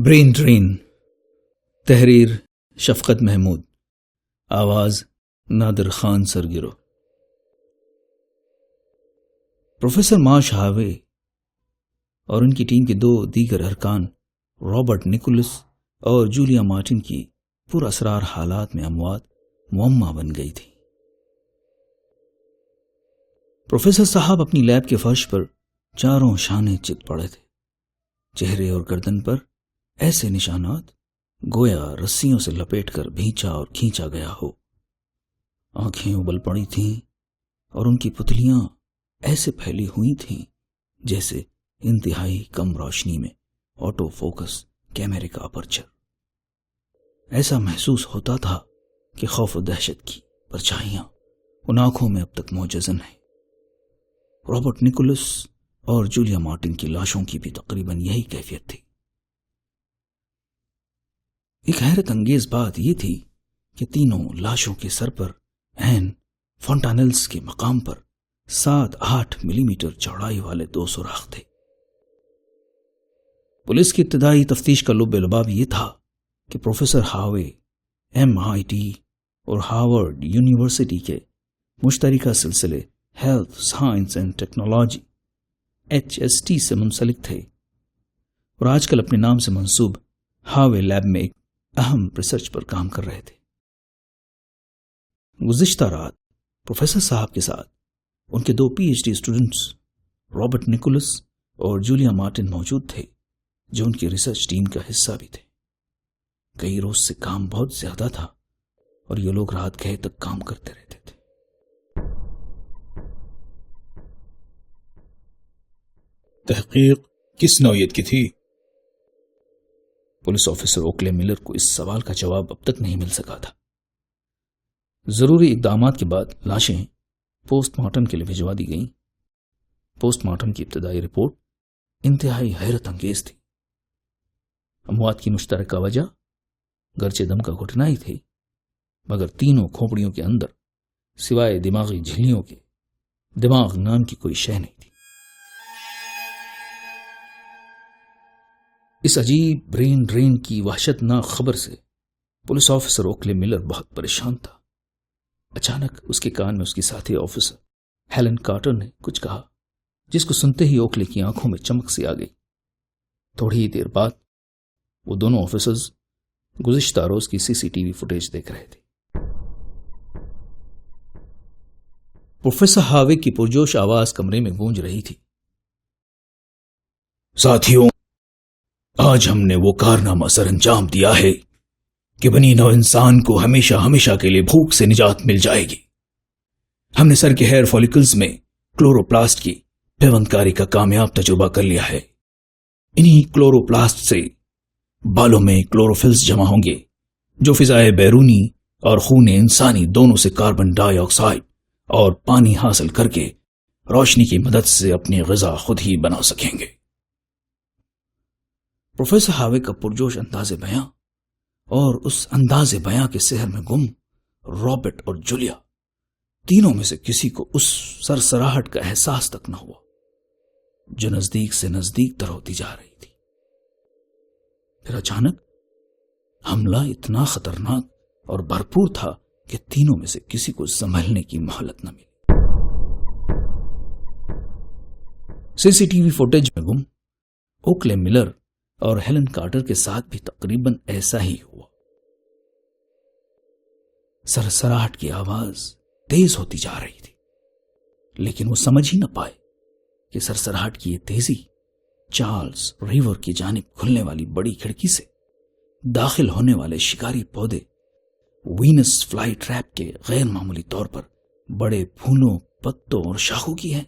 Brain drain, تحریر شفقت محمود، آواز نادر خان سرگرو۔ پروفیسر مارش ہاوے اور ان کی ٹیم کے دو دیگر ارکان رابرٹ نکولس اور جولیا مارٹن کی پر اسرار حالات میں اموات معمہ بن گئی تھی۔ پروفیسر صاحب اپنی لیب کے فرش پر چاروں شانے چت پڑے تھے، چہرے اور گردن پر ایسے نشانات گویا رسیوں سے لپیٹ کر بھینچا اور کھینچا گیا ہو۔ آنکھیں ابل پڑی تھیں اور ان کی پتلیاں ایسے پھیلی ہوئی تھیں جیسے انتہائی کم روشنی میں آٹو فوکس کیمرے کا اپرچر۔ ایسا محسوس ہوتا تھا کہ خوف و دہشت کی پرچھائیاں ان آنکھوں میں اب تک موجزن ہیں۔ رابرٹ نکولس اور جولیا مارٹن کی لاشوں کی بھی تقریباً یہی کیفیت تھی۔ ایک حیرت انگیز بات یہ تھی کہ تینوں لاشوں کے سر پر عین فونٹانلز کے مقام پر 7-8 ملی میٹر چوڑائی والے 2 سوراخ تھے۔ پولیس کی ابتدائی تفتیش کا لب لباب یہ تھا کہ پروفیسر ہاوے MIT اور ہارورڈ یونیورسٹی کے مشترکہ سلسلے health science and technology HST سے منسلک تھے اور آج کل اپنے نام سے منسوب ہاوے لیب میں ایک اہم ریسرچ پر کام کر رہے تھے۔ گزشتہ رات پروفیسر صاحب کے ساتھ ان کے 2 PhD اسٹوڈنٹس رابرٹ نکولس اور جولیا مارٹن موجود تھے، جو ان کی ریسرچ ٹیم کا حصہ بھی تھے۔ کئی روز سے کام بہت زیادہ تھا اور یہ لوگ رات گئے تک کام کرتے رہتے تھے۔ تحقیق کس نوعیت کی تھی؟ پولیس آفیسر اوکلے ملر کو اس سوال کا جواب اب تک نہیں مل سکا تھا۔ ضروری اقدامات کے بعد لاشیں پوسٹ مارٹم کے لیے بھجوا دی گئیں۔ پوسٹ مارٹم کی ابتدائی رپورٹ انتہائی حیرت انگیز تھی۔ اموات کی مشترکہ وجہ گرچہ دم کا گھٹنا ہی تھی، مگر تینوں کھوپڑیوں کے اندر سوائے دماغی جھلیوں کے دماغ نام کی کوئی شے نہیں تھی۔ اس عجیب برین ڈرین کی وحشتناک خبر سے پولیس آفیسر اوکلے ملر بہت پریشان تھا۔ اچانک اس کے کان میں اس کی ساتھی آفیسر ہیلن کارٹر نے کچھ کہا، جس کو سنتے ہی اوکلے کی آنکھوں میں چمک سی آ گئی۔ تھوڑی ہی دیر بعد وہ دونوں آفیسرز گزشتہ روز کی CCTV فوٹیج دیکھ رہے تھے۔ پروفیسر ہاوے کی پرجوش آواز کمرے میں گونج رہی تھی۔ ساتھیوں، آج ہم نے وہ کارنامہ سر انجام دیا ہے کہ بنی نوع انسان کو ہمیشہ ہمیشہ کے لیے بھوک سے نجات مل جائے گی۔ ہم نے سر کے ہیئر فولیکلز میں کلوروپلاسٹ کی پیوندکاری کا کامیاب تجربہ کر لیا ہے۔ انہی کلوروپلاسٹ سے بالوں میں کلوروفلز جمع ہوں گے، جو فضائے بیرونی اور خون انسانی دونوں سے کاربن ڈائی آکسائڈ اور پانی حاصل کر کے روشنی کی مدد سے اپنی غذا خود ہی بنا سکیں گے۔ پروفیسر ہاوے کا پرجوش انداز بیاں اور اس انداز بیاں کے سحر میں گم رابرٹ اور جولیا، تینوں میں سے کسی کو اس سرسراہٹ کا احساس تک نہ ہوا جو نزدیک سے نزدیک تر ہوتی جا رہی تھی۔ پھر اچانک حملہ اتنا خطرناک اور بھرپور تھا کہ تینوں میں سے کسی کو سنبھلنے کی مہلت نہ ملی۔ CCTV فوٹیج میں گم اوکلے ملر اور ہیلن کارٹر کے ساتھ بھی تقریباً ایسا ہی ہوا۔ سرسراہٹ کی آواز تیز ہوتی جا رہی تھی، لیکن وہ سمجھ ہی نہ پائے کہ سرسراہٹ کی یہ تیزی چارلز ریور کی جانب کھلنے والی بڑی کھڑکی سے داخل ہونے والے شکاری پودے وینس فلائی ٹریپ کے غیر معمولی طور پر بڑے پھولوں، پتوں اور شاخوں کی ہے۔